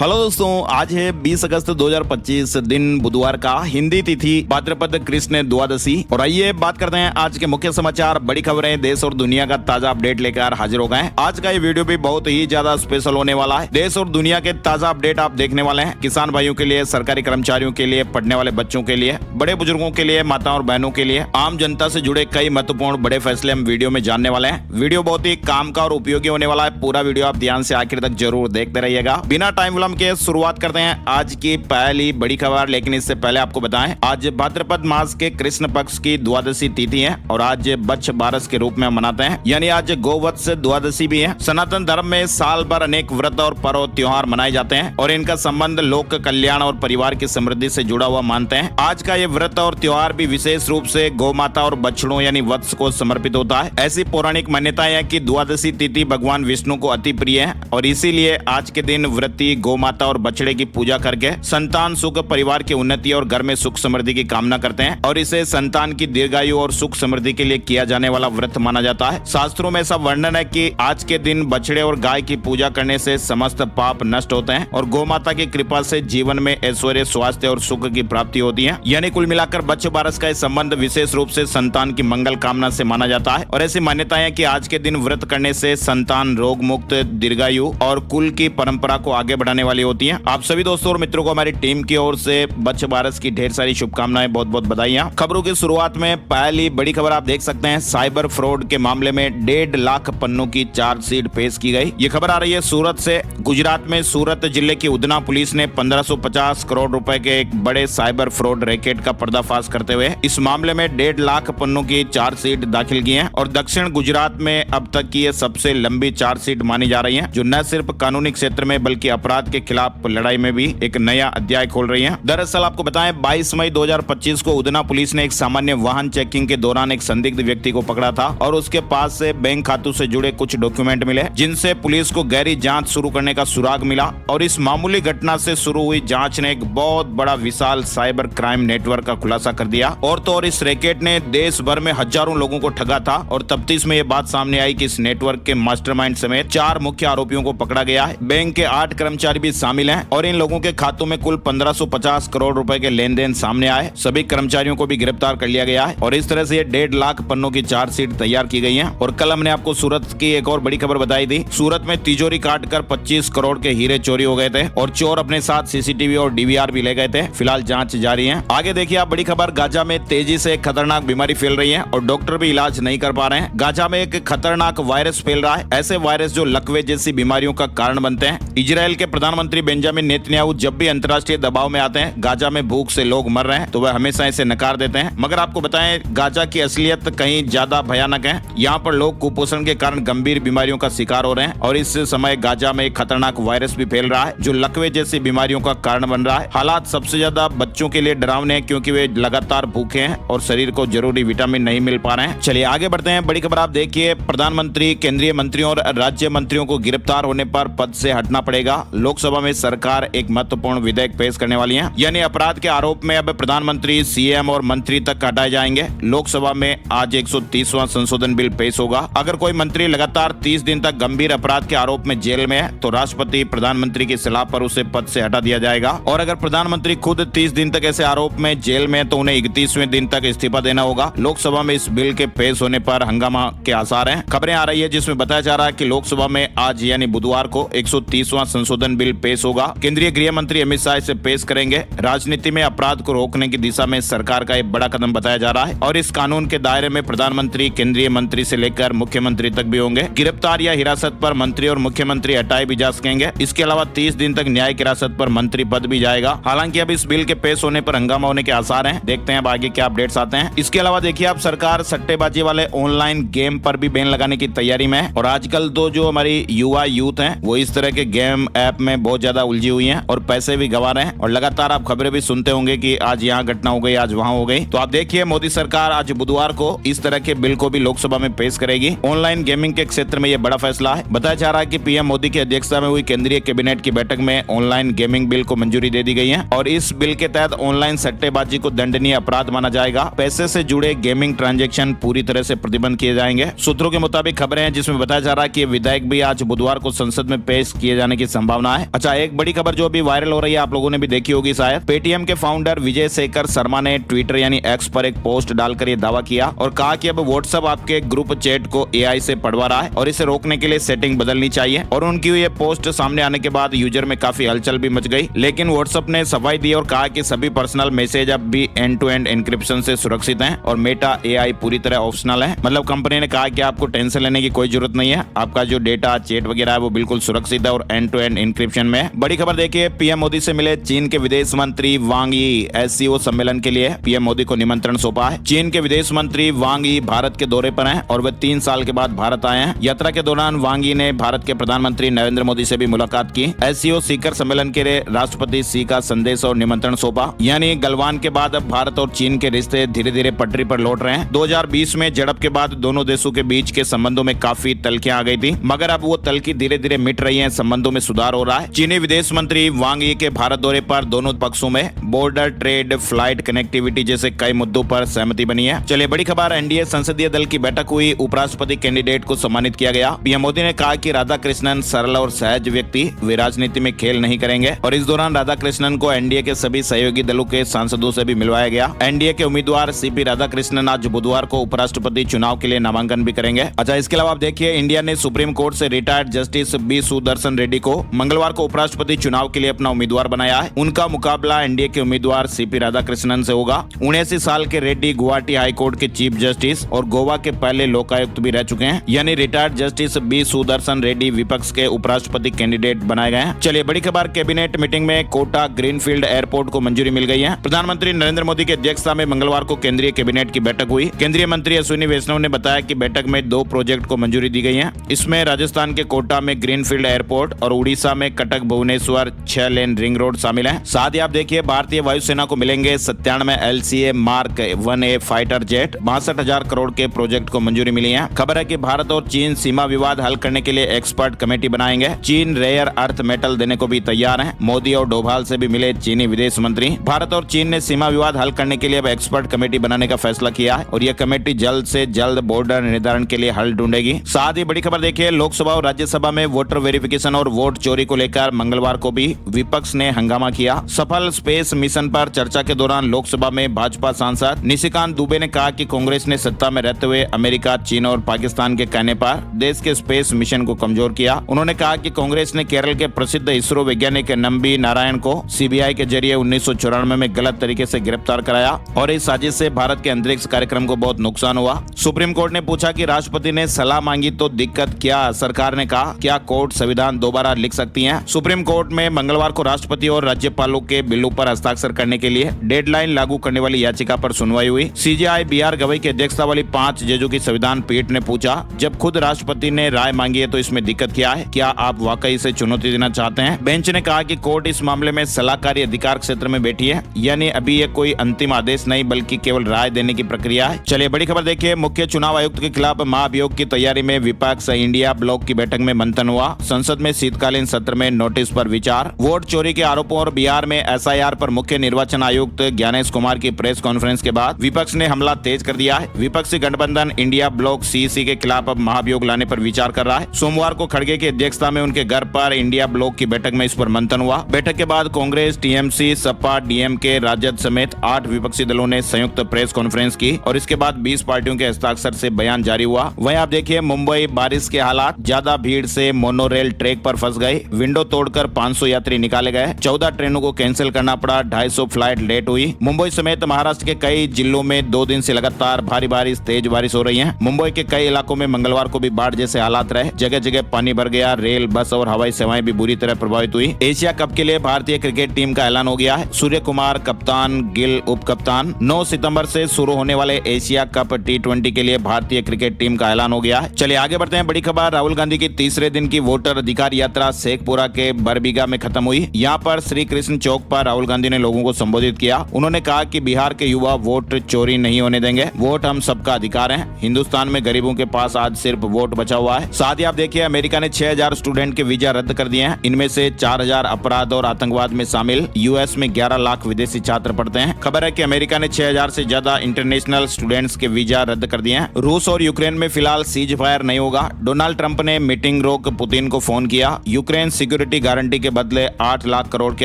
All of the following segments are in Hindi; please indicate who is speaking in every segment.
Speaker 1: हेलो दोस्तों, आज है 20 अगस्त 2025 दिन बुधवार का, हिंदी तिथि भाद्रपद कृष्ण द्वादशी। और आइए बात करते हैं आज के मुख्य समाचार, बड़ी खबरें, देश और दुनिया का ताजा अपडेट लेकर हाजिर हो गए हैं। आज का ये वीडियो भी बहुत ही ज्यादा स्पेशल होने वाला है। देश और दुनिया के ताजा अपडेट आप देखने वाले हैं। किसान भाइयों के लिए, सरकारी कर्मचारियों के लिए, पढ़ने वाले बच्चों के लिए, बड़े बुजुर्गों के लिए, माताओं और बहनों के लिए, आम जनता से जुड़े कई महत्वपूर्ण बड़े फैसले हम वीडियो में जानने वाले हैं। वीडियो बहुत ही काम का और उपयोगी होने वाला है। पूरा वीडियो आप ध्यान से आखिर तक जरूर देखते रहिएगा। बिना टाइम विलंब के शुरुआत करते हैं आज की पहली बड़ी खबर। लेकिन इससे पहले आपको बताएं, आज भाद्रपद मास के कृष्ण पक्ष की द्वादशी तिथि है और आज बच्छ बारस के रूप में मनाते हैं, यानी आज गोवत्स द्वादशी भी है। सनातन धर्म में साल भर अनेक व्रत और पर्व त्योहार मनाए जाते हैं और इनका संबंध लोक कल्याण और परिवार की समृद्धि से जुड़ा हुआ मानते हैं। आज का ये व्रत और त्योहार भी विशेष रूप से गौ माता और बछड़ों यानी वत्स को समर्पित होता है। ऐसी पौराणिक मान्यता है कि द्वादशी तिथि भगवान विष्णु को अति प्रिय है और इसीलिए आज के दिन व्रती गौ माता और बछड़े की पूजा करके संतान सुख, परिवार की उन्नति और घर में सुख समृद्धि की कामना करते हैं और इसे संतान की दीर्घायु और सुख समृद्धि के लिए किया जाने वाला व्रत माना जाता है। शास्त्रों में ऐसा वर्णन है कि आज के दिन बछड़े और गाय की पूजा करने से समस्त पाप नष्ट होते हैं और गौ माता की कृपा से जीवन में ऐश्वर्य, स्वास्थ्य और सुख की प्राप्ति होती है। यानी कुल मिलाकर बच्च बारस का संबंध विशेष रूप से संतान की मंगल कामना से माना जाता है और ऐसी मान्यता है कि आज के दिन व्रत करने से संतान रोग मुक्त, दीर्घायु और कुल की परंपरा को आगे बढ़ाने वाली होती है। आप सभी दोस्तों और मित्रों को हमारी टीम की ओर से बच्च बारस की ढेर सारी शुभकामनाएं, बहुत बहुत बधाइयां। खबरों की शुरुआत में पहली बड़ी खबर आप देख सकते हैं, साइबर फ्रॉड के मामले में 1.5 लाख पन्नों की चार्जशीट पेश की गई। ये खबर आ रही है सूरत से। गुजरात में सूरत जिले की उधना पुलिस ने 1550 करोड़ रुपए के एक बड़े साइबर फ्रॉड रैकेट का पर्दाफाश करते हुए इस मामले में 1.5 लाख पन्नों की चार्जशीट दाखिल की है और दक्षिण गुजरात में अब तक की ये सबसे लंबी चार्जशीट मानी जा रही है, जो न सिर्फ कानूनी क्षेत्र में बल्कि अपराध के खिलाफ लड़ाई में भी एक नया अध्याय खोल रही है। दरअसल आपको बताएं, 22 मई 2025 को उधना पुलिस ने एक सामान्य वाहन चेकिंग के दौरान एक संदिग्ध व्यक्ति को पकड़ा था और उसके पास से बैंक खातों से जुड़े कुछ डॉक्यूमेंट मिले, जिनसे पुलिस को गहरी जांच शुरू करने का सुराग मिला और इस मामूली घटना से शुरू हुई जांच ने एक बहुत बड़ा विशाल साइबर क्राइम नेटवर्क का खुलासा कर दिया। और तो और इस रैकेट ने देश भर में हजारों लोगों को ठगा था और तफ्तीश में यह बात सामने आई कि इस नेटवर्क के मास्टरमाइंड समेत 4 मुख्य आरोपियों को पकड़ा गया है। बैंक के 8 कर्मचारी भी शामिल हैं और इन लोगों के खातों में कुल 1550 करोड़ रुपए के लेन देन सामने आए। सभी कर्मचारियों को भी गिरफ्तार कर लिया गया है और इस तरह से ये 1.5 लाख पन्नों की चार्जशीट तैयार की गई है। और कल हमने आपको सूरत की एक और बड़ी खबर बताई थी। सूरत में तिजोरी काटकर 25 करोड़ के हीरे चोरी हो गए थे और चोर अपने साथ सीसीटीवी और डीवीआर भी ले गए थे। फिलहाल जांच जारी है। आगे देखिए आप, बड़ी खबर, गाजा में तेजी से खतरनाक बीमारी फैल रही है और डॉक्टर भी इलाज नहीं कर पा रहे हैं। गाजा में एक खतरनाक वायरस फैल रहा है, ऐसे वायरस जो लकवे जैसी बीमारियों का कारण बनते हैं। इजराइल के प्रधानमंत्री बेंजामिन नेतन्याहू जब भी अंतर्राष्ट्रीय दबाव में आते हैं, गाजा में भूख से लोग मर रहे हैं तो वह हमेशा इसे नकार देते हैं। मगर आपको बताएं, गाजा की असलियत कहीं ज्यादा भयानक है। यहाँ पर लोग कुपोषण के कारण गंभीर बीमारियों का शिकार हो रहे हैं और इस समय गाजा में एक खतरनाक वायरस भी फैल रहा है जो लकवे जैसी बीमारियों का कारण बन रहा है। हालात सबसे ज्यादा बच्चों के लिए डरावने हैं क्योंकि वे लगातार भूखे हैं और शरीर को जरूरी विटामिन नहीं मिल पा रहे हैं। चलिए आगे बढ़ते हैं। बड़ी खबर आप देखिए, प्रधानमंत्री, केंद्रीय मंत्रियों और राज्य मंत्रियों को गिरफ्तार होने पर पद से हटना पड़ेगा। लोकसभा में सरकार एक महत्वपूर्ण विधेयक पेश करने वाली है, यानी अपराध के आरोप में अब प्रधानमंत्री, सीएम और मंत्री तक हटाए जाएंगे। लोकसभा में आज 130वां संशोधन बिल पेश होगा। अगर कोई मंत्री लगातार 30 दिन तक गंभीर अपराध के आरोप में जेल में है तो राष्ट्रपति प्रधानमंत्री की सलाह पर उसे पद से हटा दिया जाएगा और अगर प्रधानमंत्री खुद 30 दिन तक ऐसे आरोप में जेल में है तो उन्हें 31वें दिन तक इस्तीफा देना होगा। लोकसभा में इस बिल के पेश होने पर हंगामा के आसार हैं। खबरें आ रही है जिसमें बताया जा रहा है कि लोकसभा में आज यानी बुधवार को 130वां संशोधन बिल पेश होगा। केंद्रीय गृह मंत्री अमित शाह इसे पेश करेंगे। राजनीति में अपराध को रोकने की दिशा में सरकार का एक बड़ा कदम बताया जा रहा है और इस कानून के दायरे में प्रधानमंत्री, केंद्रीय मंत्री से लेकर मुख्यमंत्री तक भी होंगे। गिरफ्तार या हिरासत पर मंत्री और मुख्यमंत्री हटाए भी जा सकेंगे। इसके अलावा 30 दिन तक न्यायिक हिरासत पर मंत्री पद भी जाएगा। हालांकि अब इस बिल के पेश होने पर हंगामा होने के आसार हैं। देखते हैं अब आगे क्या अपडेट्स आते हैं। इसके अलावा देखिए आप, सरकार सट्टेबाजी वाले ऑनलाइन गेम पर भी बैन लगाने की तैयारी में है और आजकल तो जो हमारी युवा यूथ है वो इस तरह के गेम ऐप में बहुत ज्यादा उलझी हुई है और पैसे भी गंवा रहे हैं और लगातार आप खबरें भी सुनते होंगे कि आज यहाँ घटना हो गई, आज वहाँ हो गई। तो आप देखिए, मोदी सरकार आज बुधवार को इस तरह के बिल को भी लोकसभा में पेश करेगी। ऑनलाइन गेमिंग के क्षेत्र में यह बड़ा फैसला है। बताया जा रहा है कि पीएम मोदी की अध्यक्षता में हुई केंद्रीय कैबिनेट की बैठक में ऑनलाइन गेमिंग बिल को मंजूरी दे दी गई है और इस बिल के तहत ऑनलाइन सट्टेबाजी को दंडनीय अपराध माना जाएगा। पैसे से जुड़े गेमिंग ट्रांजैक्शन पूरी तरह से प्रतिबंध किए जाएंगे। सूत्रों के मुताबिक खबरें हैं जिसमें बताया जा रहा है कि विधेयक भी आज बुधवार को संसद में पेश किए जाने की संभावना है अच्छा, एक बड़ी खबर जो अभी वायरल हो रही है, आप लोगों ने भी देखी होगी शायद। पेटीएम के फाउंडर विजय शेखर शर्मा ने ट्विटर यानी एक्स पर एक पोस्ट डालकर ये दावा किया और कहा कि अब व्हाट्सएप आपके ग्रुप चैट को एआई से पढ़वा रहा है और इसे रोकने के लिए सेटिंग बदलनी चाहिए। और उनकी ये पोस्ट सामने आने के बाद यूजर में काफी हलचल भी मच गई, लेकिन व्हाट्सएप ने सफाई दी और कहा कि सभी पर्सनल मैसेज अब भी एंड टू एंड एन्क्रिप्शन से सुरक्षित हैं और मेटा एआई पूरी तरह ऑप्शनल है। मतलब कंपनी ने कहा कि आपको टेंशन लेने की कोई जरूरत नहीं है, आपका जो डेटा चैट वगैरह है वो बिल्कुल सुरक्षित है और एंड टू एंड एन्क्रिप्शन में है। बड़ी खबर देखिए, पीएम मोदी से मिले चीन के विदेश मंत्री वांग यी। एससीओ सम्मेलन के लिए पीएम मोदी को निमंत्रण सौंपा है। चीन के विदेश मंत्री वांग यी भारत के दौरे पर हैं और वे 3 साल के बाद भारत आए हैं। यात्रा के दौरान वांग यी ने भारत के प्रधानमंत्री नरेंद्र मोदी से भी मुलाकात की। एससीओ शिखर सम्मेलन के लिए राष्ट्रपति शी का संदेश और निमंत्रण सौंपा। यानी गलवान के बाद अब भारत और चीन के रिश्ते धीरे धीरे पटरी पर लौट रहे हैं। 2020 में झड़प के बाद दोनों देशों के बीच के संबंधों में काफी तल्खियां आ गई थी, मगर अब वो तल्खी धीरे धीरे मिट रही है, संबंधों में सुधार हो रहा है। चीनी विदेश मंत्री वांग यी के भारत दौरे पर दोनों पक्षों में बॉर्डर ट्रेड, फ्लाइट कनेक्टिविटी जैसे कई मुद्दों पर सहमति बनी है। चलिए बड़ी खबर, एनडीए संसदीय दल की बैठक हुई, उपराष्ट्रपति कैंडिडेट को सम्मानित किया गया। पीएम मोदी ने कहा कि राधाकृष्णन सरल और सहज व्यक्ति, वे राजनीति में खेल नहीं करेंगे और इस दौरान राधाकृष्णन को एनडीए के सभी सहयोगी दलों के सांसदों से भी मिलवाया गया। एनडीए के उम्मीदवार सीपी राधाकृष्णन आज बुधवार को उपराष्ट्रपति चुनाव के लिए नामांकन भी करेंगे। अच्छा, इसके अलावा आप देखिए, इंडिया ने सुप्रीम कोर्ट से retired justice B Sudarshan Reddy को मंगलवार को उपराष्ट्रपति चुनाव के लिए अपना उम्मीदवार बनाया है। उनका मुकाबला एनडीए के उम्मीदवार सीपी राधाकृष्णन से होगा। 79 साल के रेड्डी गुवाहाटी हाईकोर्ट के चीफ जस्टिस और गोवा के पहले लोकायुक्त भी रह चुके हैं। यानी retired justice B Sudarshan Reddy विपक्ष के उपराष्ट्रपति कैंडिडेट बनाए गए हैं। चलिए बड़ी खबर, कैबिनेट मीटिंग में कोटा ग्रीनफील्ड एयरपोर्ट को मंजूरी मिल गई है। प्रधानमंत्री नरेंद्र मोदी की अध्यक्षता में मंगलवार को केंद्रीय कैबिनेट की बैठक हुई। केंद्रीय मंत्री अश्विनी वैष्णव ने बताया कि बैठक में 2 प्रोजेक्ट को मंजूरी दी गई है। इसमें राजस्थान के कोटा में ग्रीनफील्ड एयरपोर्ट और उड़ीसा में कटक भुवनेश्वर 6 लेन रिंग रोड शामिल है। साथ ही आप देखिए, भारतीय वायुसेना को मिलेंगे 97 LCA mark 1A fighter jet. 62,000 crore के प्रोजेक्ट को मंजूरी मिली है। खबर है कि भारत और चीन सीमा विवाद हल करने के लिए एक्सपर्ट कमेटी बनाएंगे। चीन रेयर अर्थ मेटल देने को भी तैयार है। मोदी और डोभाल से भी मिले चीनी विदेश मंत्री। भारत और चीन ने सीमा विवाद हल करने के लिए अब एक्सपर्ट कमेटी बनाने का फैसला किया है और यह कमेटी जल्द से जल्द बॉर्डर निर्धारण के लिए हल ढूंढेगी। साथ ही बड़ी खबर देखिए, लोकसभा और राज्यसभा में वोटर वेरिफिकेशन और वोट चोरी को लेकर मंगलवार को भी विपक्ष ने हंगामा किया। सफल स्पेस मिशन पर चर्चा के दौरान लोकसभा में भाजपा सांसद निशिकांत दुबे ने कहा कि कांग्रेस ने सत्ता में रहते हुए अमेरिका, चीन और पाकिस्तान के कहने पर देश के स्पेस मिशन को कमजोर किया। उन्होंने कहा कि कांग्रेस ने केरल के प्रसिद्ध इसरो वैज्ञानिक नंबी नारायण को सीबीआई के जरिए 1994 में गलत तरीके से गिरफ्तार कराया और इस साजिश से भारत के अंतरिक्ष कार्यक्रम को बहुत नुकसान हुआ। सुप्रीम कोर्ट ने पूछा कि राष्ट्रपति ने सलाह मांगी तो दिक्कत क्या? सरकार ने कहा, क्या कोर्ट संविधान दोबारा लिख सकती है? सुप्रीम कोर्ट में मंगलवार को राष्ट्रपति और राज्यपालों के बिलों पर हस्ताक्षर करने के लिए डेडलाइन लागू करने वाली याचिका पर सुनवाई हुई। सीजेआई बीआर गवई की अध्यक्षता वाली 5 जजों की संविधान पीठ ने पूछा, जब खुद राष्ट्रपति ने राय मांगी है तो इसमें दिक्कत क्या है? क्या आप वाकई से चुनौती देना चाहते हैं? बेंच ने कहा कि कोर्ट इस मामले में सलाहकारी अधिकार क्षेत्र में बैठी है, यानी अभी ये कोई अंतिम आदेश नहीं बल्कि केवल राय देने की प्रक्रिया है। चलिए बड़ी खबर देखिए, मुख्य चुनाव आयुक्त के खिलाफ महाभियोग की तैयारी में विपक्ष इंडिया ब्लॉक की बैठक में मंथन हुआ। संसद में शीतकालीन सत्र में नोटिस पर विचार। वोट चोरी के आरोपों और बिहार में एसआईआर पर मुख्य निर्वाचन आयुक्त ज्ञानेश कुमार की प्रेस कॉन्फ्रेंस के बाद विपक्ष ने हमला तेज कर दिया है। विपक्षी गठबंधन इंडिया ब्लॉक सीईसी के खिलाफ अब महाभियोग लाने पर विचार कर रहा है। सोमवार को खड़गे की अध्यक्षता में उनके घर पर इंडिया ब्लॉक की बैठक में इस पर मंथन हुआ। बैठक के बाद कांग्रेस, टीएमसी, सपा, डीएमके, राजद समेत 8 विपक्षी दलों ने संयुक्त प्रेस कॉन्फ्रेंस की और इसके बाद 20 पार्टियों के हस्ताक्षर से बयान जारी हुआ। वहीं आप देखिए, मुंबई बारिश के हालात, ज्यादा भीड़ से मोनोरेल ट्रैक पर फंस गई। विंडो तोड़कर 500 यात्री निकाले गए। 14 ट्रेनों को कैंसिल करना पड़ा। 250 फ्लाइट लेट हुई। मुंबई समेत महाराष्ट्र के कई जिलों में 2 दिन से लगातार भारी बारिश, तेज बारिश हो रही है। मुंबई के कई इलाकों में मंगलवार को भी बाढ़ जैसे हालात रहे। जगह जगह पानी भर गया। रेल, बस और हवाई सेवाएं भी बुरी तरह प्रभावित हुई। एशिया कप के लिए भारतीय क्रिकेट टीम का ऐलान हो गया है। सूर्य कुमार कप्तान, गिल उप कप्तान। 9 सितंबर से शुरू होने वाले एशिया कप T20 के लिए भारतीय क्रिकेट टीम का ऐलान हो गया है। चलिए आगे बढ़ते हैं। बड़ी खबर, राहुल गांधी की तीसरे दिन की वोटर अधिकार यात्रा शेखपुरा के बरबीघा में खत्म हुई। यहाँ पर श्री कृष्ण चौक पर राहुल गांधी ने लोगों को संबोधित किया। उन्होंने कहा कि बिहार के युवा वोट चोरी नहीं होने देंगे। वोट हम सबका अधिकार है। हिंदुस्तान में गरीबों के पास आज सिर्फ वोट बचा हुआ है। साथ ही आप देखिए, अमेरिका ने 6000 स्टूडेंट के वीजा रद्द कर दिए हैं। इनमें से 4000 अपराध और आतंकवाद में शामिल। यूएस में 11 लाख विदेशी छात्र पढ़ते हैं। खबर है कि अमेरिका ने 6000 से ज्यादा इंटरनेशनल स्टूडेंट्स के वीजा रद्द कर दिए हैं। रूस और यूक्रेन में फिलहाल सीज फायर नहीं होगा। डोनाल्ड ट्रंप ने मीटिंग रोक पुतिन को फोन किया। यूक्रेन सिक्योरिटी सिक्योरिटी गारंटी के बदले 8 लाख करोड़ के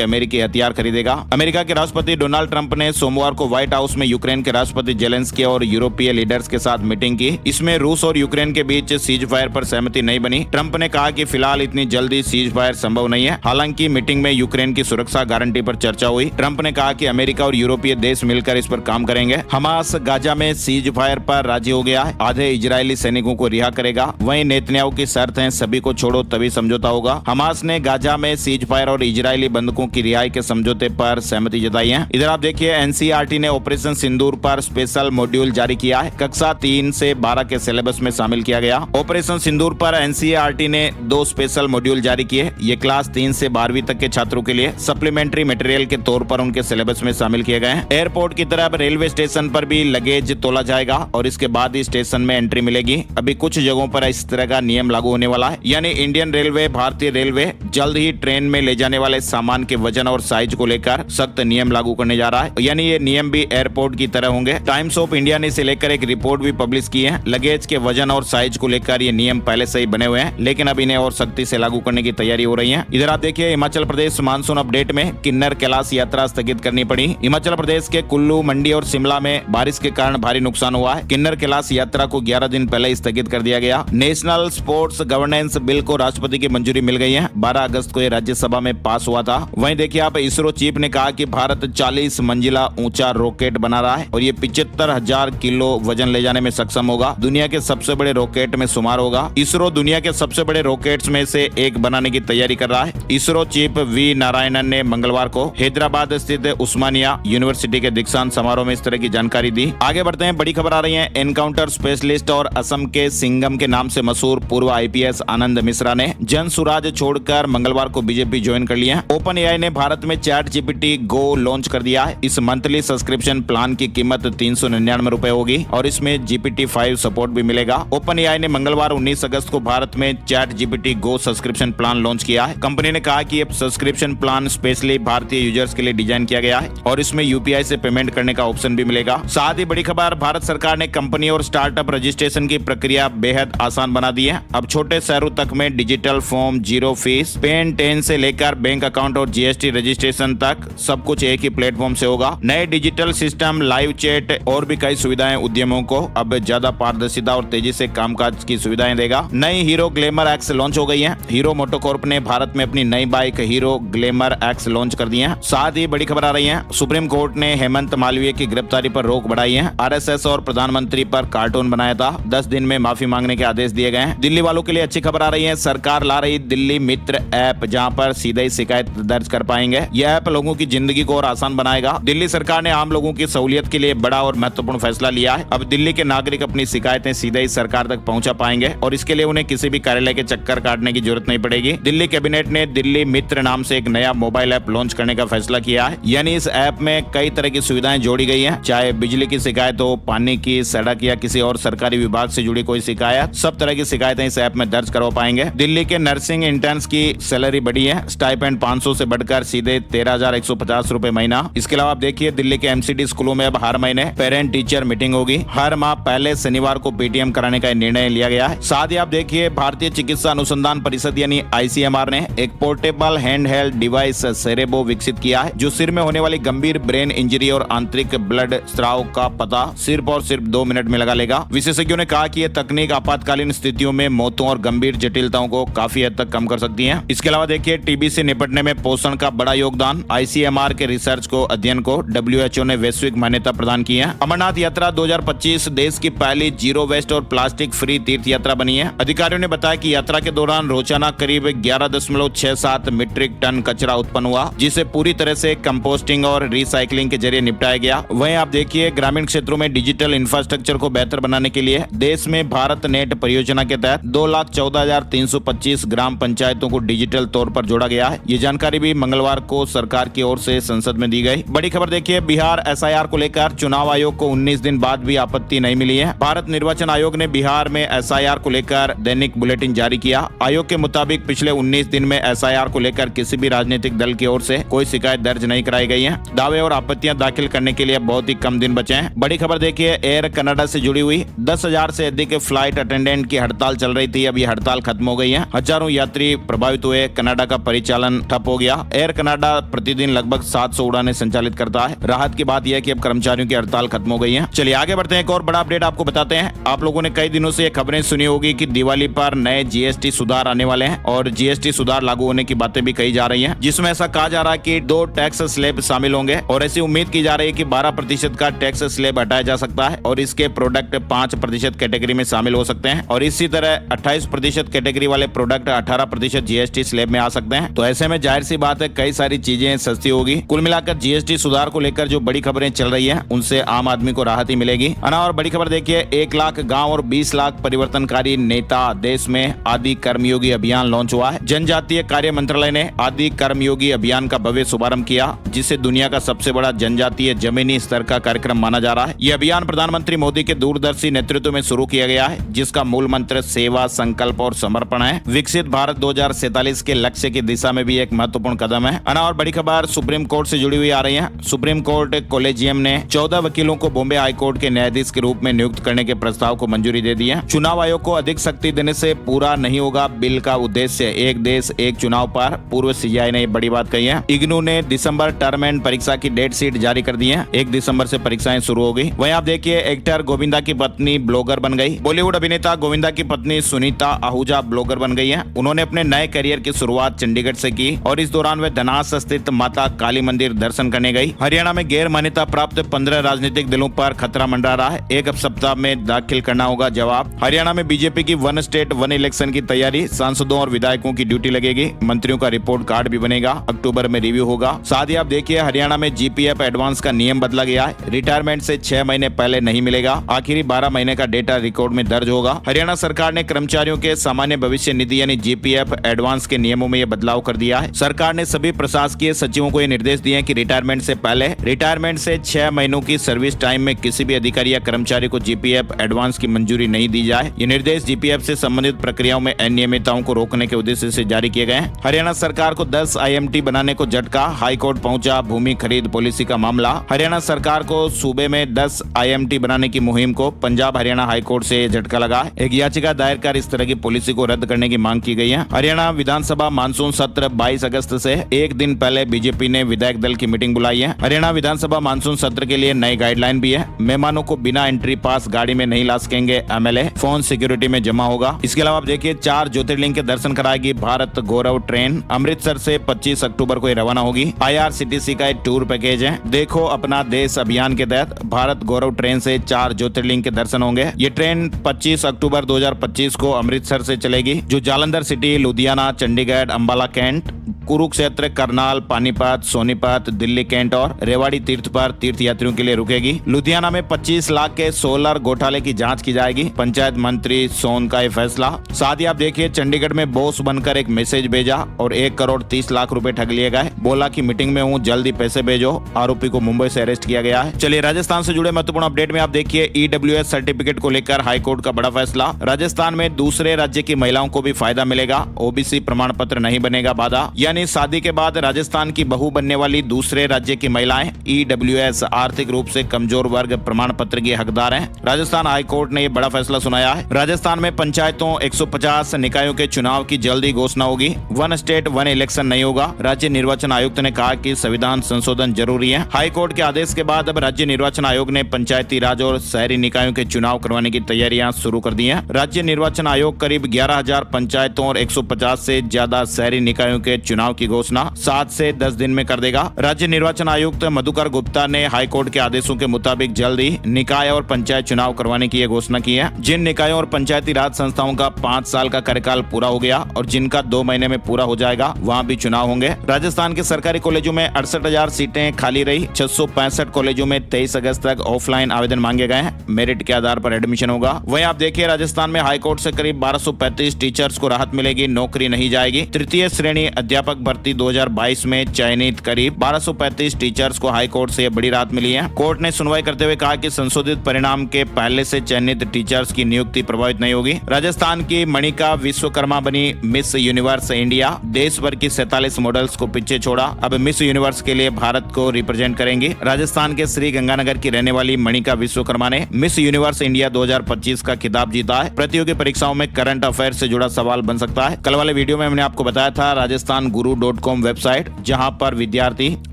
Speaker 1: अमेरिकी हथियार खरीदेगा। अमेरिका के राष्ट्रपति डोनाल्ड ट्रंप ने सोमवार को व्हाइट हाउस में यूक्रेन के राष्ट्रपति जेलेंस्की और यूरोपीय लीडर्स के साथ मीटिंग की। इसमें रूस और यूक्रेन के बीच सीज फायर पर सहमति नहीं बनी। ट्रंप ने कहा कि फिलहाल इतनी जल्दी सीज फायर संभव नहीं है। हालांकि मीटिंग में यूक्रेन की सुरक्षा गारंटी पर चर्चा हुई। ट्रंप ने कहा कि अमेरिका और यूरोपीय देश मिलकर इस पर काम करेंगे। हमास गाजा में सीज फायर पर राजी हो गया है, आधे इजरायली सैनिकों को रिहा करेगा। वहीं नेतन्याहू की शर्त है सभी को छोड़ो तभी समझौता होगा। हमास ने गाजा में सीज फायर और इजरायली बंधकों की रिहाई के समझौते पर सहमति जताई है। इधर आप देखिए एनसीईआरटी ने ऑपरेशन सिंदूर पर स्पेशल मॉड्यूल जारी किया है। कक्षा 3 से 12 के सिलेबस में शामिल किया गया। ऑपरेशन सिंदूर पर एनसीईआरटी ने 2 स्पेशल मॉड्यूल जारी किए। ये क्लास 3 से 12वीं तक के छात्रों के लिए सप्लीमेंट्री मटेरियल के तौर पर उनके सिलेबस में शामिल किए गए हैं। एयरपोर्ट की तरह अब रेलवे स्टेशन पर भी लगेज तोला जाएगा और इसके बाद ही स्टेशन में एंट्री मिलेगी। अभी कुछ जगहों पर इस तरह का नियम लागू होने वाला है, यानी इंडियन रेलवे, भारतीय रेलवे जल्द ही ट्रेन में ले जाने वाले सामान के वजन और साइज को लेकर सख्त नियम लागू करने जा रहा है, यानी ये नियम भी एयरपोर्ट की तरह होंगे। टाइम्स ऑफ इंडिया ने इसे लेकर एक रिपोर्ट भी पब्लिश की है। लगेज के वजन और साइज को लेकर ये नियम पहले से ही बने हुए हैं, लेकिन अब इन्हें और सख्ती से लागू करने की तैयारी हो रही है। इधर आप देखिए हिमाचल प्रदेश मानसून अपडेट में किन्नर कैलाश यात्रा स्थगित करनी पड़ी। हिमाचल प्रदेश के कुल्लू, मंडी और शिमला में बारिश के कारण भारी नुकसान हुआ है। किन्नर कैलाश यात्रा को 11 दिन पहले स्थगित कर दिया गया। नेशनल स्पोर्ट्स गवर्नेंस बिल को राष्ट्रपति की मंजूरी मिल गई है। 12 अगस्त को यह राज्यसभा में पास हुआ था। वहीं देखिए आप इसरो चीफ ने कहा कि भारत 40 मंजिला ऊंचा रॉकेट बना रहा है और ये 75,000 किलो वजन ले जाने में सक्षम होगा। दुनिया के सबसे बड़े रॉकेट में शुमार होगा। इसरो दुनिया के सबसे बड़े रॉकेट्स में से एक बनाने की तैयारी कर रहा है। इसरो चीफ वी नारायणन ने मंगलवार को हैदराबाद स्थित उस्मानिया यूनिवर्सिटी के दीक्षांत समारोह में इस तरह की जानकारी दी। आगे बढ़ते हैं, बड़ी खबर आ रही है। एनकाउंटर स्पेशलिस्ट और असम के सिंघम के नाम से मशहूर पूर्व आईपीएस आनंद मिश्रा ने जन सुराज छोड़कर मंगलवार को बीजेपी ज्वाइन कर लिया। ओपन एआई ने भारत में चैट जीपीटी गो लॉन्च कर दिया है। इस मंथली सब्सक्रिप्शन प्लान की कीमत 399 रुपए होगी और इसमें GPT-5 सपोर्ट भी मिलेगा। ओपन एआई ने मंगलवार 19 अगस्त को भारत में चैट जीपीटी गो सब्सक्रिप्शन प्लान लॉन्च किया है। कंपनी ने कहा कि ये सब्सक्रिप्शन प्लान स्पेशली भारतीय यूजर्स के लिए डिजाइन किया गया है और इसमें यूपीआई से पेमेंट करने का ऑप्शन भी मिलेगा। साथ ही बड़ी खबर, भारत सरकार ने कंपनी और स्टार्टअप रजिस्ट्रेशन की प्रक्रिया बेहद आसान बना दी है। अब छोटे शहरों तक में digital form, zero fee, PAN 10 से लेकर बैंक अकाउंट और जीएसटी रजिस्ट्रेशन तक सब कुछ एक ही प्लेटफॉर्म से होगा। नए डिजिटल सिस्टम, लाइव चैट और भी कई सुविधाएं उद्यमों को अब ज्यादा पारदर्शिता और तेजी से कामकाज की सुविधाएं देगा। नई हीरो ग्लैमर एक्स लॉन्च हो गई है। हीरो मोटोकॉर्प ने भारत में अपनी नई bike hero glamour x launch कर दी है। साथ ही बड़ी खबर आ रही है, सुप्रीम कोर्ट ने हेमंत मालवीय की गिरफ्तारी पर रोक बढ़ाई है। आरएसएस और प्रधानमंत्री पर कार्टून बनाया था, 10 दिन में माफी मांगने के आदेश दिए गए हैं। दिल्ली वालों के लिए अच्छी खबर आ रही है, सरकार ला रही दिल्ली मित्र ऐप, जहां पर सीधे ही शिकायत दर्ज कर पाएंगे। यह ऐप लोगों की जिंदगी को और आसान बनाएगा। दिल्ली सरकार ने आम लोगों की सहूलियत के लिए बड़ा और महत्वपूर्ण फैसला लिया है। अब दिल्ली के नागरिक अपनी शिकायतें सीधे ही सरकार तक पहुंचा पाएंगे और इसके लिए उन्हें किसी भी कार्यालय के चक्कर काटने की जरूरत नहीं पड़ेगी। दिल्ली कैबिनेट ने दिल्ली मित्र नाम से एक नया मोबाइल ऐप लॉन्च करने का फैसला किया है। यानी इस ऐप में कई तरह की सुविधाएं जोड़ी गई हैं, चाहे बिजली की शिकायत हो, पानी की, सड़क या किसी और सरकारी विभाग से जुड़ी कोई शिकायत, सब तरह की शिकायतें इस ऐप में दर्ज करवा पाएंगे। दिल्ली के नर्सिंग इंटर्न्स की सैलरी बढ़ी है, स्टाइपेंड 500 से बढ़कर सीधे 13,150 रुपए महीना। इसके अलावा आप देखिए दिल्ली के एमसीडी स्कूलों में अब हर महीने पेरेंट टीचर मीटिंग होगी। हर माह पहले शनिवार को पीटीएम कराने का निर्णय लिया गया है। साथ ही आप देखिए भारतीय चिकित्सा अनुसंधान परिषद यानी आईसीएमआर ने एक पोर्टेबल हैंड हेल्ड डिवाइस सेरेबो विकसित किया है, जो सिर में होने वाली गंभीर ब्रेन इंजरी और आंतरिक ब्लड स्राव का पता सिर्फ और सिर्फ 2 मिनट में लगा लेगा। विशेषज्ञों ने कहा कि यह तकनीक आपातकालीन स्थितियों में मौतों और गंभीर जटिलताओं को काफी हद तक कम कर सकती है। इसके अलावा देखिए टीबी से निपटने में पोषण का बड़ा योगदान, आईसीएमआर के रिसर्च को अध्ययन को डब्ल्यूएचओ ने वैश्विक मान्यता प्रदान की है। अमरनाथ यात्रा 2025 देश की पहली जीरो वेस्ट और प्लास्टिक फ्री तीर्थ यात्रा बनी है। अधिकारियों ने बताया कि यात्रा के दौरान रोजाना करीब 11.67 मीट्रिक टन कचरा उत्पन्न हुआ, जिसे पूरी तरह से कंपोस्टिंग और रिसाइकलिंग के जरिए निपटाया गया। वहीं आप देखिए ग्रामीण क्षेत्रों में डिजिटल इंफ्रास्ट्रक्चर को बेहतर बनाने के लिए देश में भारत नेट परियोजना के तहत 2,14,325 ग्राम पंचायतों को डिजिटल तौर पर जोड़ा गया है। ये जानकारी भी मंगलवार को सरकार की ओर से संसद में दी गई। बड़ी खबर देखिए, बिहार एसआईआर को लेकर चुनाव आयोग को 19 दिन बाद भी आपत्ति नहीं मिली है। भारत निर्वाचन आयोग ने बिहार में एसआईआर को लेकर दैनिक बुलेटिन जारी किया। आयोग के मुताबिक पिछले 19 दिन में एसआईआर को लेकर किसी भी राजनीतिक दल की ओर से कोई शिकायत दर्ज नहीं कराई गई है। दावे और आपत्तियां दाखिल करने के लिए बहुत ही कम दिन बचे हैं। बड़ी खबर देखिए, एयर कनाडा से जुड़ी हुई 10,000 से अधिक फ्लाइट अटेंडेंट की हड़ताल चल रही थी, अब ये हड़ताल खत्म हो गई है। हजारों यात्री प्रभावित प्रभावित हुए। कनाडा का परिचालन ठप हो गया। एयर कनाडा प्रतिदिन लगभग 700 उड़ानें संचालित करता है। राहत की बात यह है कि अब कर्मचारियों की हड़ताल खत्म हो गई है। चलिए आगे बढ़ते हैं, एक और बड़ा अपडेट आपको बताते हैं। आप लोगों ने कई दिनों से ये खबरें सुनी होगी कि दिवाली पर नए जीएसटी सुधार आने वाले हैं और जीएसटी सुधार लागू होने की बातें भी कही जा रही हैं, जिसमें ऐसा कहा जा रहा है कि 2 टैक्स स्लैब शामिल होंगे और ऐसी उम्मीद की जा रही है कि 12% का टैक्स स्लैब हटाया जा सकता है और इसके प्रोडक्ट 5% कैटेगरी में शामिल हो सकते हैं और इसी तरह 28% कैटेगरी वाले प्रोडक्ट 18% जीएसटी स्लैब में आ सकते हैं। तो ऐसे में जाहिर सी बात है कई सारी चीजें सस्ती होगी। कुल मिलाकर जीएसटी सुधार को लेकर जो बड़ी खबरें चल रही है उनसे आम आदमी को राहत ही मिलेगी। और बड़ी खबर देखिए, 1 लाख गाँव और 20 लाख परिवर्तनकारी नेता देश में आदि कर्मयोगी अभियान लॉन्च हुआ है। जनजातीय कार्य मंत्रालय ने आदि कर्मयोगी अभियान का भव्य शुभारंभ किया, जिसे दुनिया का सबसे बड़ा जनजातीय जमीनी स्तर का कार्यक्रम माना जा रहा है। यह अभियान प्रधानमंत्री मोदी के दूरदर्शी नेतृत्व में शुरू किया गया है, जिसका मूल मंत्र सेवा, संकल्प और समर्पण है। विकसित भारत 2047 के लक्ष्य की दिशा में भी एक महत्वपूर्ण कदम है। और बड़ी खबर सुप्रीम कोर्ट से जुड़ी हुई आ रही है। सुप्रीम कोर्ट कोलेजियम ने 14 वकीलों को बॉम्बे हाई कोर्ट के न्यायाधीश के रूप में नियुक्त करने के प्रस्ताव को मंजूरी दे दी है। चुनाव आयोग को अधिक शक्ति देने से पूरा नहीं होगा बिल का उद्देश्य, एक देश एक चुनाव पर। पूर्व सीजीआई ने बड़ी बात कही है। इग्नू ने दिसंबर टर्म एंड परीक्षा की डेट शीट जारी कर दी है। 1 दिसंबर से परीक्षाएं शुरू हो गई। वहीं आप देखिए, एक्टर गोविंदा की पत्नी ब्लॉगर बन गई। बॉलीवुड अभिनेता गोविंदा की पत्नी सुनीता आहूजा ब्लॉगर बन गई है। उन्होंने अपने नए करियर की शुरुआत चंडीगढ़ से की और इस दौरान वे धनास स्थित माता काली मंदिर दर्शन करने गई। हरियाणा में गैर मान्यता प्राप्त 15 राजनीतिक दलों पर खतरा मंडरा रहा है। एक सप्ताह में दाखिल करना होगा जवाब। हरियाणा में बीजेपी की 1 स्टेट 1 इलेक्शन की तैयारी, सांसदों और विधायकों की ड्यूटी लगेगी। मंत्रियों का रिपोर्ट कार्ड भी बनेगा, अक्टूबर में रिव्यू होगा। साथ ही आप देखिए, हरियाणा में जीपीएफ एडवांस का नियम बदला गया है। रिटायरमेंट से 6 महीने पहले नहीं मिलेगा, आखिरी 12 महीने का डेटा रिकॉर्ड में दर्ज होगा। हरियाणा सरकार ने कर्मचारियों के सामान्य भविष्य निधि यानी जीपीएफ एडवांस के नियमों में यह बदलाव कर दिया है। सरकार ने सभी प्रशासकीय सचिवों को यह निर्देश दिए कि रिटायरमेंट से पहले रिटायरमेंट से 6 महीनों की सर्विस टाइम में किसी भी अधिकारी या कर्मचारी को जीपीएफ एडवांस की मंजूरी नहीं दी जाए। ये निर्देश जीपीएफ से संबंधित प्रक्रियाओं में अनियमितताओं को रोकने के उद्देश्य से जारी किए गए हैं। हरियाणा सरकार को 10 आईएमटी बनाने को झटका, हाई कोर्ट पहुंचा भूमि खरीद पॉलिसी का मामला। हरियाणा सरकार को सूबे में 10 आईएमटी बनाने की मुहिम को पंजाब हरियाणा हाई कोर्ट से झटका लगा। एक याचिका दायर कर इस तरह की पॉलिसी को रद्द करने की मांग की गई है। हरियाणा विधानसभा मानसून सत्र 22 अगस्त से एक दिन पहले बीजेपी ने विधायक दल की मीटिंग बुलाई है। हरियाणा विधानसभा मानसून सत्र के लिए नई गाइडलाइन भी है। मेहमानों को बिना एंट्री पास गाड़ी में नहीं ला सकेंगे एमएलए, फोन सिक्योरिटी में जमा होगा। इसके अलावा आप देखिए, 4 ज्योतिर्लिंग के दर्शन कराएगी भारत गौरव ट्रेन। अमृतसर से 25 अक्टूबर को रवाना होगी। आईआरसीटीसी का एक टूर पैकेज है। देखो अपना देश अभियान के तहत भारत गौरव ट्रेन से 4 ज्योतिर्लिंग के दर्शन होंगे। ये ट्रेन 25 अक्टूबर 2025 को अमृतसर से चलेगी, जो Jalandhar city, Ludhiana, Chandigarh, Ambala cantt, Kurukshetra, Karnal, Panipat, Sonipat, Delhi cantt और रेवाड़ी तीर्थ पर तीर्थ यात्रियों के लिए रुकेगी। लुधियाना में 25 लाख के सोलर घोटाले की जांच की जाएगी। पंचायत मंत्री सोन का ये फैसला। साथ ही आप देखिए, चंडीगढ़ में बॉस बनकर एक मैसेज भेजा और 1 करोड़ 30 लाख रुपए ठग लिए गए। बोला कि मीटिंग में हूँ, जल्दी पैसे भेजो। आरोपी को मुंबई से अरेस्ट किया गया है। चलिए राजस्थान से जुड़े महत्वपूर्ण अपडेट में आप देखिए, ईडब्ल्यूएस सर्टिफिकेट को लेकर हाईकोर्ट का बड़ा फैसला। राजस्थान में दूसरे राज्य की महिलाओं को भी फायदा मिलेगा। ओबीसी प्रमाण पत्र नहीं बनेगा बाधा, यानी शादी के बाद राजस्थान की बहू बनने वाली दूसरे राज्य की महिलाएं ईडब्ल्यूएस आर्थिक रूप से कमजोर वर्ग प्रमाण पत्र की हकदार हैं। राजस्थान हाईकोर्ट ने यह बड़ा फैसला सुनाया है। राजस्थान में पंचायतों 150 निकायों के चुनाव की जल्दी घोषणा होगी। 1 स्टेट 1 इलेक्शन नहीं होगा। राज्य निर्वाचन आयुक्त ने कहा कि संविधान संशोधन जरूरी है। हाईकोर्ट के आदेश के बाद अब राज्य निर्वाचन आयोग ने पंचायती राज और शहरी निकायों के चुनाव करवाने की तैयारियां शुरू कर दी हैं। राज्य निर्वाचन आयोग करीब 11,000 पंचायतों और 150 से ज्यादा शहरी निकायों के चुनाव की घोषणा 7 से 10 दिन में कर देगा। राज्य निर्वाचन आयुक्त मधुकर गुप्ता ने हाईकोर्ट के आदेशों के मुताबिक जल्द ही निकाय और पंचायत चुनाव करवाने की घोषणा की है। जिन निकायों और पंचायती राज संस्थाओं का 5 साल का कार्यकाल पूरा हो गया और जिनका 2 महीने में पूरा हो जाएगा, वहाँ भी चुनाव होंगे। राजस्थान के सरकारी कॉलेजों में 68,000 सीटें खाली रही। 665 कॉलेजों में 23 अगस्त तक ऑफलाइन आवेदन मांगे गए हैं। मेरिट के आधार पर एडमिशन होगा। वहीं आप देखिए, राजस्थान में हाईकोर्ट से करीब 1235 टीचर्स को राहत मिलेगी, नौकरी नहीं जाएगी। तृतीय श्रेणी अध्यापक भर्ती 2022 में चयनित करीब 1235 टीचर्स को हाईकोर्ट से बड़ी राहत मिली है। कोर्ट ने सुनवाई करते हुए कहा कि संशोधित परिणाम के पहले से चयनित टीचर्स की नियुक्ति प्रभावित नहीं होगी। राजस्थान की मणिका विश्वकर्मा बनी मिस यूनिवर्स इंडिया। देश भर की 47 मॉडल्स को पीछे छोड़ा, अब मिस यूनिवर्स के लिए भारत को रिप्रेजेंट करेंगी। राजस्थान के श्री गंगानगर की रहने वाली मणिका विश्वकर्मा ने मिस यूनिवर्स इंडिया 2025 का खिताब जीता है। प्रतियोगी परीक्षाओं में करंट अफेयर से जुड़ा सवाल बन सकता है। कल वाले वीडियो वीडियो में मैंने आपको बताया था राजस्थान guru.com वेबसाइट, जहां पर विद्यार्थी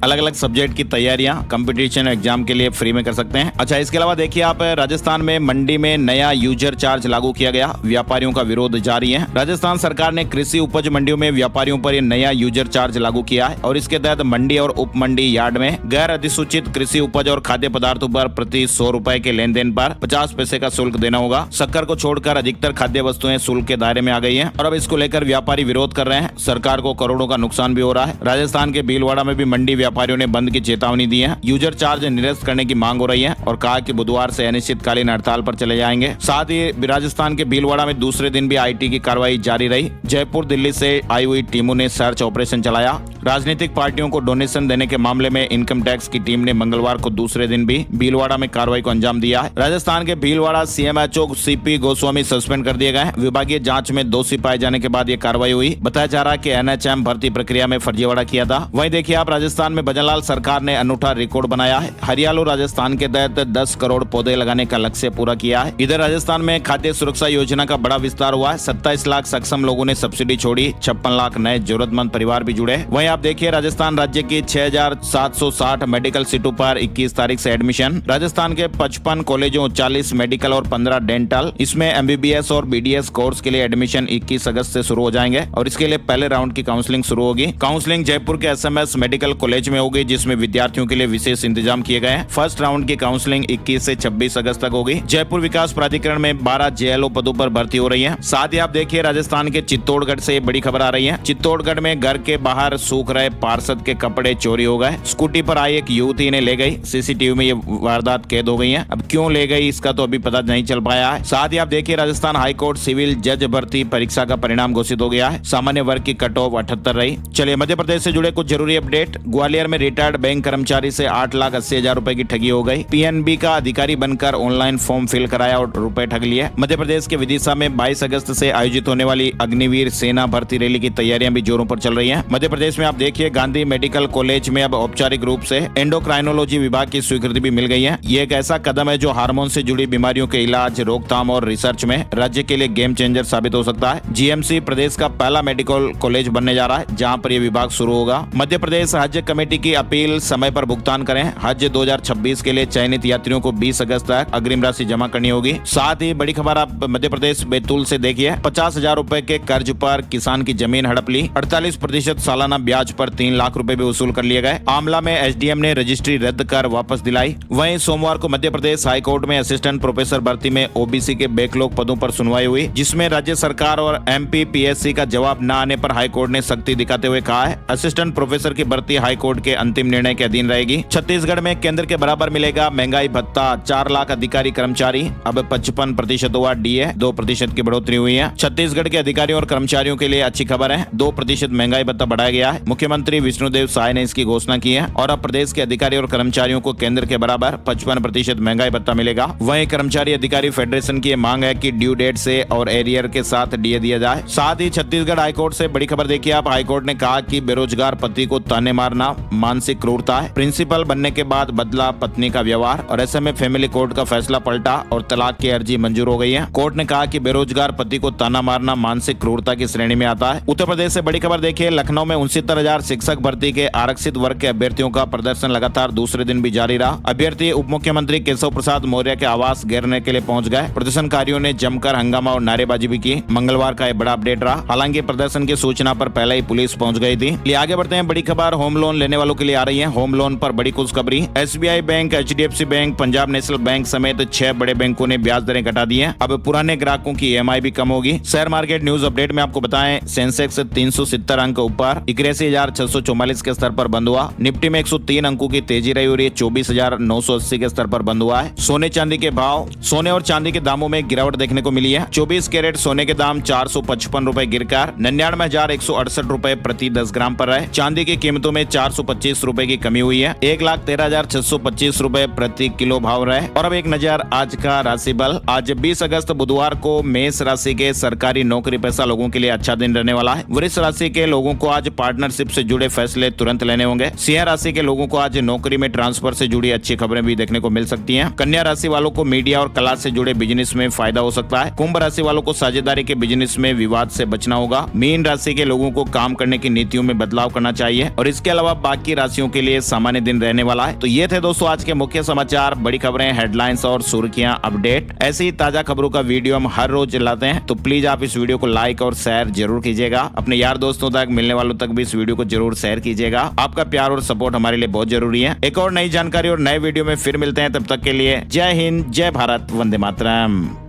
Speaker 1: अलग अलग सब्जेक्ट की तैयारियां कंपटीशन एग्जाम के लिए फ्री में कर सकते हैं। अच्छा, इसके अलावा देखिए आप, राजस्थान में मंडी में नया यूजर चार्ज लागू किया गया, व्यापारियों का विरोध जारी है। राजस्थान सरकार ने कृषि उपज मंडियों में व्यापारियों पर नया यूजर चार्ज लागू किया है और इसके तहत मंडी और उप मंडी यार्ड में गैर अधिसूचित कृषि उपज और खाद्य पदार्थों पर प्रति 100 रुपए के लेन देन पर 50 पैसे का शुल्क देना होगा। शक्कर को छोड़कर अधिकतर खाद्य वस्तुएं शुल्क के दायरे में आ गई हैं और अब इसको लेकर व्यापारी विरोध कर रहे हैं। सरकार को करोड़ों का नुकसान भी हो रहा है। राजस्थान के भीलवाड़ा में भी मंडी व्यापारियों ने बंद की चेतावनी दी है। यूजर चार्ज निरस्त करने की मांग हो रही है और कहा कि बुधवार से अनिश्चितकालीन हड़ताल पर चले जाएंगे। साथ ही राजस्थान के भीलवाड़ा में दूसरे दिन भी आईटी की कार्रवाई जारी रही। जयपुर दिल्ली से आई हुई टीमों ने सर्च ऑपरेशन चलाया। राजनीतिक पार्टियों को डोनेशन देने के मामले में इनकम टैक्स की टीम ने मंगलवार को दूसरे दिन भी भीलवाड़ा में कार्रवाई को अंजाम दिया है। राजस्थान के Bhilwara CMHO CP Goswami suspend कर दिए गए। विभागीय जांच में दोषी पाए जाने के बाद यह कार्रवाई हुई। बताया जा रहा है कि एनएचएम भर्ती प्रक्रिया में फर्जीवाड़ा किया था। वहीं देखिए आप, राजस्थान में भजनलाल सरकार ने अनूठा रिकॉर्ड बनाया है। हरियाणु राजस्थान के तहत 10 करोड़ पौधे लगाने का लक्ष्य पूरा किया है। इधर राजस्थान में खाद्य सुरक्षा योजना का बड़ा विस्तार हुआ है। 27 लाख सक्षम लोगों ने सब्सिडी छोड़ी। 56 लाख नए जरूरतमंद परिवार भी जुड़े। वहीं आप देखिए, राजस्थान राज्य की 6760 मेडिकल सीटों पर 21 तारीख से एडमिशन। राजस्थान के 55 कॉलेजों, 40 मेडिकल और 15 डेंटल, इसमें एमबीबीएस और बीडीएस कोर्स के लिए एडमिशन 21 अगस्त से शुरू हो जाएंगे और इसके लिए पहले राउंड की काउंसलिंग शुरू होगी। काउंसलिंग जयपुर के एसएमएस मेडिकल कॉलेज में होगी, जिसमें विद्यार्थियों के लिए विशेष इंतजाम किए गए हैं। फर्स्ट राउंड की काउंसलिंग 21 से 26 अगस्त तक होगी। जयपुर विकास प्राधिकरण में 12 जेएलओ पदों पर भर्ती हो रही है। साथ ही आप देखिए, राजस्थान के चित्तौड़गढ़ से बड़ी खबर आ रही है। चित्तौड़गढ़ में घर के बाहर सूख रहे पार्षद के कपड़े चोरी हो गए। स्कूटी पर आई एक युवती ने ले गई। सीसीटीवी में ये वारदात कैद हो गई है। अब क्यों ले गई इसका तो अभी पता नहीं चल पाया है। साथ ही आप देखिए, राजस्थान हाईकोर्ट सिविल जज भर्ती परीक्षा का परिणाम घोषित हो गया है। सामान्य वर्ग की कट ऑफ 78 रही। चलिए, मध्य प्रदेश से जुड़े कुछ जरूरी अपडेट। ग्वालियर में रिटायर्ड बैंक कर्मचारी से 8,80,000 रुपए की ठगी हो गई। पीएनबी का अधिकारी बनकर ऑनलाइन फॉर्म फिल कराया और रुपए ठग लिए। मध्य प्रदेश के विदिशा में 22 अगस्त से आयोजित होने वाली अग्निवीर सेना भर्ती रैली की तैयारियां भी जोरों पर चल रही हैं। मध्य प्रदेश में आप देखिए, गांधी मेडिकल कॉलेज में अब औपचारिक रूप से एंडोक्राइनोलॉजी विभाग की स्वीकृति भी मिल गई है। ये एक ऐसा कदम है जो हार्मोन से जुड़ी बीमारियों के इलाज, रोकथाम और रिसर्च में राज्य के लिए गेम चेंजर साबित हो सकता है। जीएमसी प्रदेश का पहला मेडिकल कॉलेज बनने जा रहा है, जहां पर यह विभाग शुरू होगा। मध्य प्रदेश हज कमेटी की अपील, समय पर भुगतान करें। हज 2026 के लिए चयनित यात्रियों को 20 अगस्त तक अग्रिम राशि जमा करनी होगी। साथ ही बड़ी खबर आप मध्य प्रदेश बैतूल से देखिए, 50,000 रुपए के कर्ज पर किसान की जमीन हड़प ली। 48% सालाना ब्याज पर 3 लाख रुपए भी वसूल कर लिए गए। आमला में एसडीएम ने रजिस्ट्री रद्द कर वापस दिलाई। वहीं सोमवार को मध्य प्रदेश हाईकोर्ट में असिस्टेंट प्रोफेसर भर्ती में ओबीसी के बैकलॉग पदों पर सुनवाई हुई, जिसमें राज्य सरकार और एमपीपीएससी का जवाब न आने पर हाईकोर्ट ने सख्ती दिखाते हुए कहा है, असिस्टेंट प्रोफेसर की भर्ती हाईकोर्ट के अंतिम निर्णय के अधीन रहेगी। छत्तीसगढ़ में केंद्र के बराबर मिलेगा महंगाई भत्ता। 4 लाख अधिकारी कर्मचारी, अब 55% हुआ डीए, 2% की बढ़ोतरी हुई है। छत्तीसगढ़ के अधिकारियों और कर्मचारियों के लिए अच्छी खबर है, 2% महंगाई भत्ता बढ़ाया गया है। मुख्यमंत्री विष्णुदेव साय ने इसकी घोषणा की है और अब प्रदेश के अधिकारी और कर्मचारियों को केंद्र के बराबर 55% महंगाई भत्ता मिलेगा। वहीं कर्मचारी अधिकारी फेडरेशन की मांग है कि ड्यू डेट से और एरियर के साथ डीए दिया जाए। साथ ही छत्तीसगढ़ हाईकोर्ट से बड़ी खबर देखिए आप, हाईकोर्ट ने कहा कि बेरोजगार पति को ताने मारना मानसिक क्रूरता है। प्रिंसिपल बनने के बाद बदला पत्नी का व्यवहार और ऐसे में फैमिली कोर्ट का फैसला पलटा और तलाक की अर्जी मंजूर हो गई है। कोर्ट ने कहा कि बेरोजगार पति को ताना मारना मानसिक क्रूरता की श्रेणी में आता है। उत्तर प्रदेश से बड़ी खबर देखिए, लखनऊ में 69,000 शिक्षक भर्ती के आरक्षित वर्ग के अभ्यर्थियों का प्रदर्शन लगातार दूसरे दिन भी जारी रहा। अभ्यर्थी उप मुख्यमंत्री केशव प्रसाद मौर्य के आवास घेरने के लिए पहुंच गए। प्रदर्शनकारियों ने जमकर हंगामा और नारेबाजी भी की। मंगलवार का यह बड़ा अपडेट रहा। हालांकि प्रदर्शन की सूचना पर पहले ही पुलिस पहुंच गई थी। आगे बढ़ते हैं, बड़ी खबर होम लोन लेने वालों के लिए आ रही है। होम लोन पर बड़ी खुशखबरी। SBI bank, HDFC bank, Punjab national bank समेत 6 बड़े बैंकों ने ब्याज दरें घटा दी हैं। अब पुराने ग्राहकों की ईएमआई भी कम होगी। शेयर मार्केट न्यूज अपडेट में आपको बताएं, सेंसेक्स 370 अंक ऊपर 81,644 के स्तर पर बंद हुआ। निफ्टी में 103 अंकों की तेजी रही और ये 24,980 के स्तर पर बंद हुआ है। सोने चांदी के भाव, सोने और चांदी के दामों में गिरावट देखने को मिली है। 24 कैरेट सोने के दाम 455 रुपए गिरकर 99,168 रुपए प्रति 10 ग्राम पर रहे। चांदी की कीमतों में 425 रुपए की कमी हुई है। 1,13,625 रुपए प्रति किलो भाव रहे। और अब एक नजर आज का राशि बल। आज 20 अगस्त बुधवार को मेष राशि के सरकारी नौकरी पेशा लोगों के लिए अच्छा दिन रहने वाला है। वृष राशि के लोगों को आज पार्टनरशिप से जुड़े फैसले तुरंत लेने होंगे। सिंह राशि के लोगों को आज नौकरी में ट्रांसफर से जुड़ी अच्छी खबरें भी देखने को मिल सकती हैं। कन्या राशि वालों को मीडिया और कला से जुड़े बिजनेस में फायदा हो सकता है। कुंभ राशि वालों को साझेदारी के बिजनेस में विवाद से बचना होगा। मीन राशि के लोगों को काम करने की नीतियों में बदलाव करना चाहिए और इसके अलावा बाकी राशियों के लिए सामान्य दिन रहने वाला है। तो ये थे दोस्तों आज के मुख्य समाचार, बड़ी खबरें, हेडलाइंस और सुर्खियां, अपडेट। ऐसी ताजा खबरों का वीडियो हम हर रोज लाते हैं, तो प्लीज आप इस वीडियो को लाइक और शेयर जरूर कीजिएगा। अपने यार दोस्तों तक, मिलने वालों तक भी इस वीडियो को जरूर शेयर कीजिएगा। आपका प्यार और सपोर्ट हमारे लिए बहुत जरूरी है। एक और नई जानकारी और नए वीडियो में फिर मिलते हैं, तब तक के लिए जय हिंद, जय भारत, वंदे मातरम।